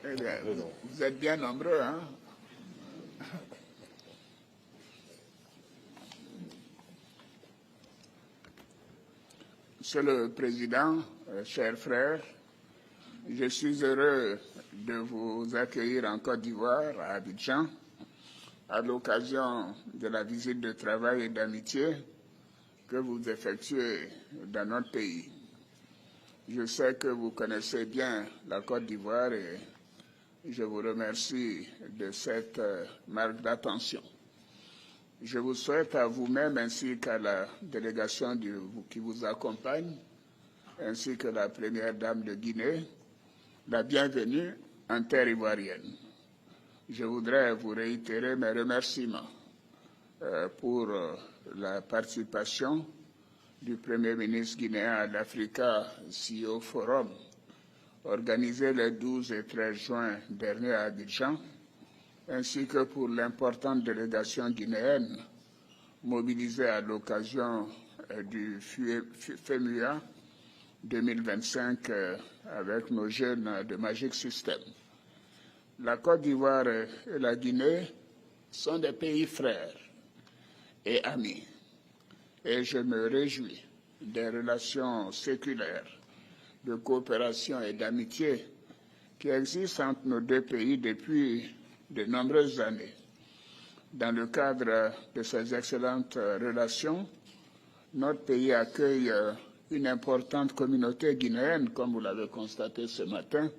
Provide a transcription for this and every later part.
Eh bien, vous êtes bien nombreux, hein? Monsieur le Président, chers frères, je suis heureux de vous accueillir en Côte d'Ivoire, à Abidjan, à l'occasion de la visite de travail et d'amitié que vous effectuez dans notre pays. Je sais que vous connaissez bien la Côte d'Ivoire et je vous remercie de cette marque d'attention. Je vous souhaite à vous-même ainsi qu'à la délégation qui vous accompagne, ainsi que la première dame de Guinée, la bienvenue en terre ivoirienne. Je voudrais vous réitérer mes remerciements pour la participation du Premier ministre guinéen à l'Africa CEO Forum, organisé les 12 et 13 juin dernier à Abidjan, ainsi que pour l'importante délégation guinéenne mobilisée à l'occasion du FEMUA 2025 avec nos jeunes de Magic System. La Côte d'Ivoire et la Guinée sont des pays frères et amis, et je me réjouis des relations séculaires de coopération et d'amitié qui existent entre nos deux pays depuis de nombreuses années. Dans le cadre de ces excellentes relations, notre pays accueille une importante communauté guinéenne, comme vous l'avez constaté ce matin,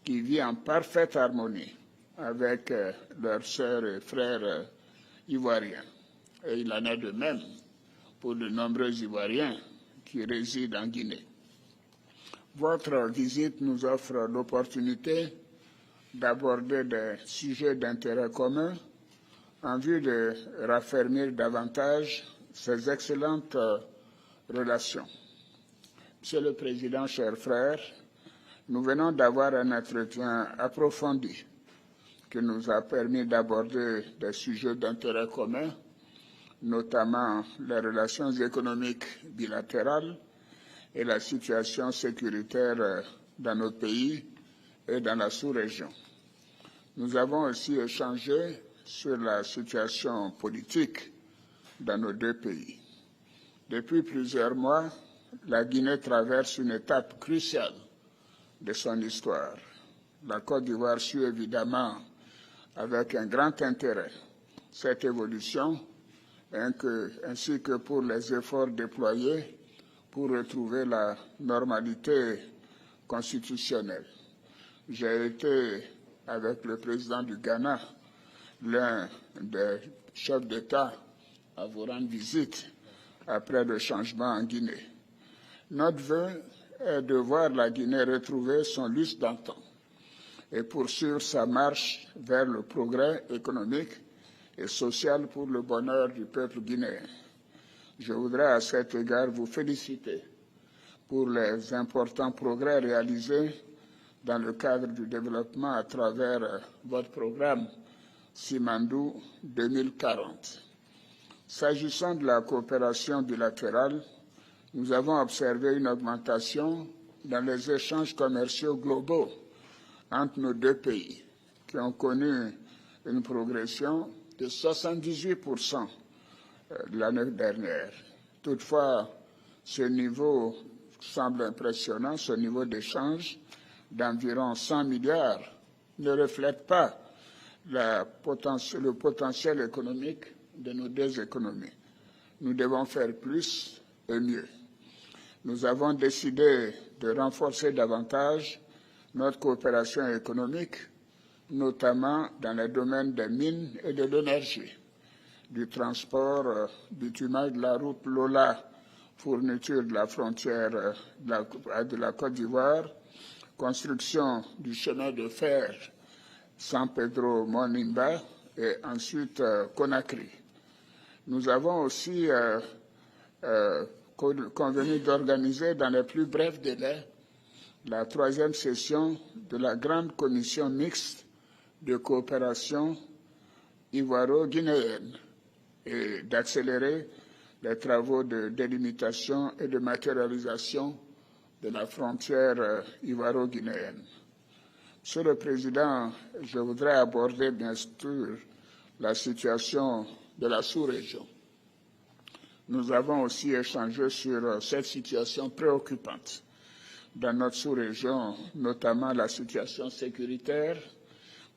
qui vit en parfaite harmonie avec leurs sœurs et frères ivoiriens. Et il en est de même pour de nombreux Ivoiriens qui résident en Guinée. Votre visite nous offre l'opportunité d'aborder des sujets d'intérêt commun en vue de raffermir davantage ces excellentes relations. Monsieur le Président, chers frères, nous venons d'avoir un entretien approfondi qui nous a permis d'aborder des sujets d'intérêt commun, notamment les relations économiques bilatérales et la situation sécuritaire dans notre pays et dans la sous-région. Nous avons aussi échangé sur la situation politique dans nos deux pays. Depuis plusieurs mois, la Guinée traverse une étape cruciale de son histoire. La Côte d'Ivoire suit évidemment avec un grand intérêt cette évolution, ainsi que pour les efforts déployés pour retrouver la normalité constitutionnelle. J'ai été, avec le président du Ghana, l'un des chefs d'État à vous rendre visite après le changement en Guinée. Notre vœu est de voir la Guinée retrouver son lustre d'antan et poursuivre sa marche vers le progrès économique et social pour le bonheur du peuple guinéen. Je voudrais à cet égard vous féliciter pour les importants progrès réalisés dans le cadre du développement à travers votre programme Simandou 2040. S'agissant de la coopération bilatérale, nous avons observé une augmentation dans les échanges commerciaux globaux entre nos deux pays, qui ont connu une progression de 78% l'année dernière. Toutefois, ce niveau semble impressionnant, ce niveau d'échange d'environ 100 milliards ne reflète pas le potentiel économique de nos deux économies. Nous devons faire plus et mieux. Nous avons décidé de renforcer davantage notre coopération économique, notamment dans les domaines des mines et de l'énergie, du transport, bitumage de la route Lola, fourniture de la frontière de la Côte d'Ivoire, construction du chemin de fer San Pedro-Monimba et ensuite Conakry. Nous avons aussi convenu d'organiser dans les plus brefs délais la 3e session de la grande commission mixte de coopération ivoiro-guinéenne et d'accélérer les travaux de délimitation et de matérialisation de la frontière ivoiro-guinéenne. Monsieur le Président, je voudrais aborder bien sûr la situation de la sous-région. Nous avons aussi échangé sur cette situation préoccupante dans notre sous-région, notamment la situation sécuritaire,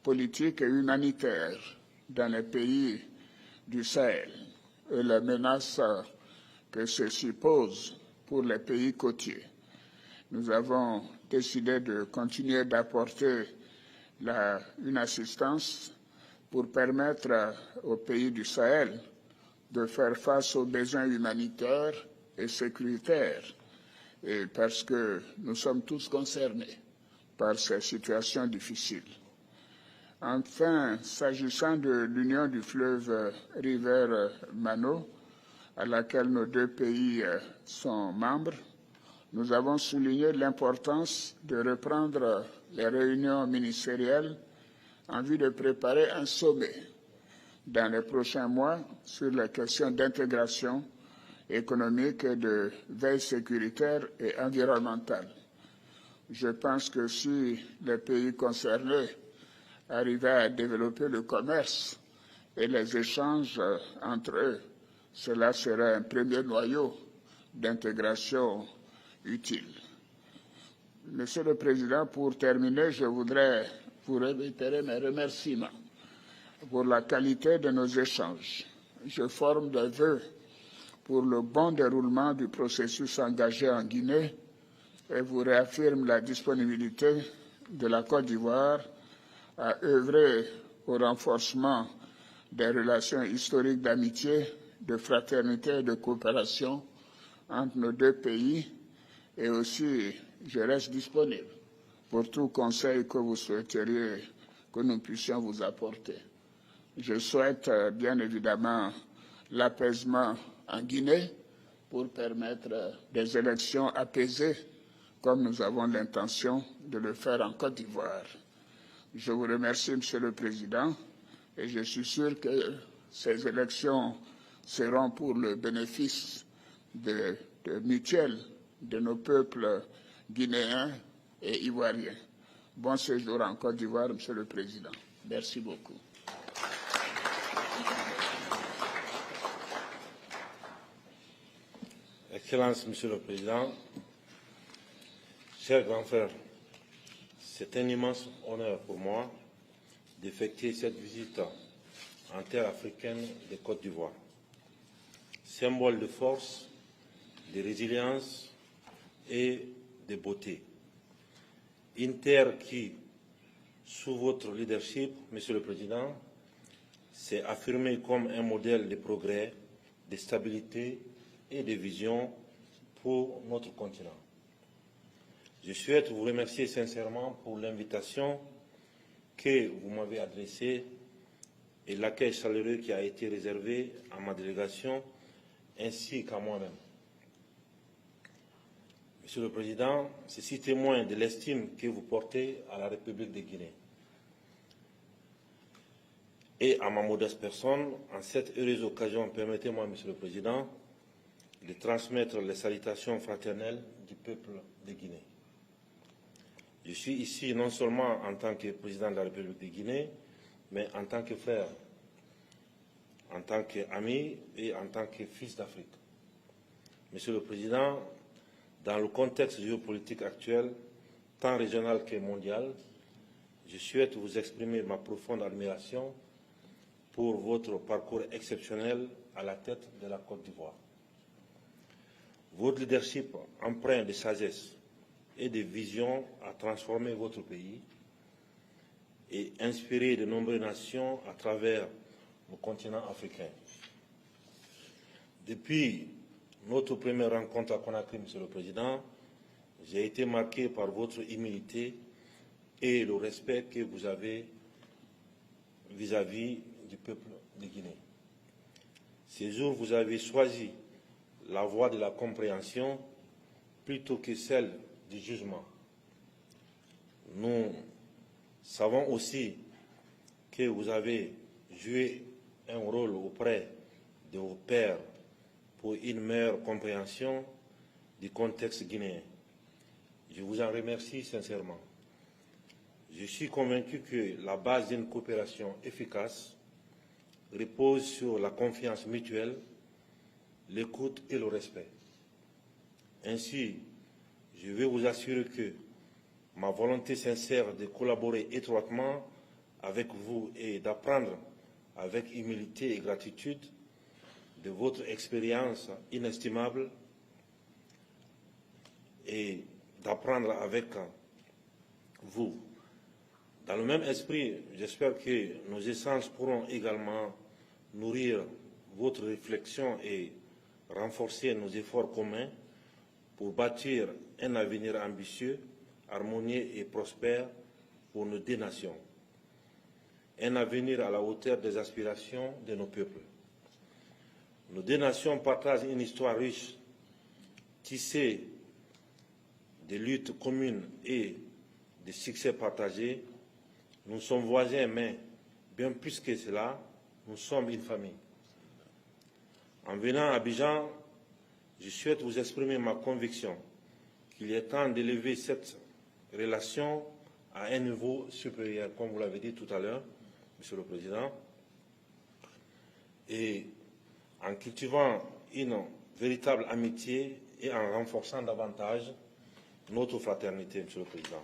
politique et humanitaire dans les pays du Sahel et les menaces que ceci pose pour les pays côtiers. Nous avons décidé de continuer d'apporter une assistance pour permettre aux pays du Sahel de faire face aux besoins humanitaires et sécuritaires, et parce que nous sommes tous concernés par ces situations difficiles. Enfin, s'agissant de l'Union du fleuve River-Mano, à laquelle nos deux pays sont membres, nous avons souligné l'importance de reprendre les réunions ministérielles en vue de préparer un sommet dans les prochains mois sur les questions d'intégration économique et de veille sécuritaire et environnementale. Je pense que si les pays concernés arrivaient à développer le commerce et les échanges entre eux, cela serait un premier noyau d'intégration utile. Monsieur le Président, pour terminer, je voudrais vous réitérer mes remerciements pour la qualité de nos échanges. Je forme des vœux pour le bon déroulement du processus engagé en Guinée et vous réaffirme la disponibilité de la Côte d'Ivoire à œuvrer au renforcement des relations historiques d'amitié, de fraternité et de coopération entre nos deux pays, et aussi je reste disponible pour tout conseil que vous souhaiteriez que nous puissions vous apporter. Je souhaite bien évidemment l'apaisement en Guinée pour permettre des élections apaisées comme nous avons l'intention de le faire en Côte d'Ivoire. Je vous remercie, Monsieur le Président, et je suis sûr que ces élections seront pour le bénéfice mutuel de nos peuples guinéens et ivoiriens. Bon séjour en Côte d'Ivoire, Monsieur le Président. Merci beaucoup. Excellence, Monsieur le Président, chers grands frères, c'est un immense honneur pour moi d'effectuer cette visite en terre africaine de Côte d'Ivoire, symbole de force, de résilience et de beauté. Une terre qui, sous votre leadership, Monsieur le Président, s'est affirmée comme un modèle de progrès, de stabilité et de vision pour notre continent. Je souhaite vous remercier sincèrement pour l'invitation que vous m'avez adressée et l'accueil chaleureux qui a été réservé à ma délégation ainsi qu'à moi-même. Monsieur le Président, ceci témoigne de l'estime que vous portez à la République de Guinée. Et à ma modeste personne, en cette heureuse occasion, permettez-moi, Monsieur le Président, de transmettre les salutations fraternelles du peuple de Guinée. Je suis ici non seulement en tant que président de la République de Guinée, mais en tant que frère, en tant qu'ami et en tant que fils d'Afrique. Monsieur le Président, dans le contexte géopolitique actuel, tant régional que mondial, je souhaite vous exprimer ma profonde admiration pour votre parcours exceptionnel à la tête de la Côte d'Ivoire. Votre leadership empreint de sagesse et de vision a transformé votre pays et inspiré de nombreuses nations à travers le continent africain. Depuis notre première rencontre à Conakry, Monsieur le Président, j'ai été marqué par votre humilité et le respect que vous avez vis-à-vis du peuple de Guinée. Ces jours, vous avez choisi la voie de la compréhension plutôt que celle du jugement. Nous savons aussi que vous avez joué un rôle auprès de vos pairs pour une meilleure compréhension du contexte guinéen. Je vous en remercie sincèrement. Je suis convaincu que la base d'une coopération efficace repose sur la confiance mutuelle, l'écoute et le respect. Ainsi, je veux vous assurer que ma volonté sincère de collaborer étroitement avec vous et d'apprendre avec humilité et gratitude de votre expérience inestimable et d'apprendre avec vous. Dans le même esprit, j'espère que nos échanges pourront également nourrir votre réflexion et renforcer nos efforts communs pour bâtir un avenir ambitieux, harmonieux et prospère pour nos deux nations. Un avenir à la hauteur des aspirations de nos peuples. Nos deux nations partagent une histoire riche, tissée de luttes communes et de succès partagés. Nous sommes voisins, mais bien plus que cela, nous sommes une famille. En venant à Abidjan, je souhaite vous exprimer ma conviction qu'il est temps d'élever cette relation à un niveau supérieur, comme vous l'avez dit tout à l'heure, Monsieur le Président, et en cultivant une véritable amitié et en renforçant davantage notre fraternité, Monsieur le Président.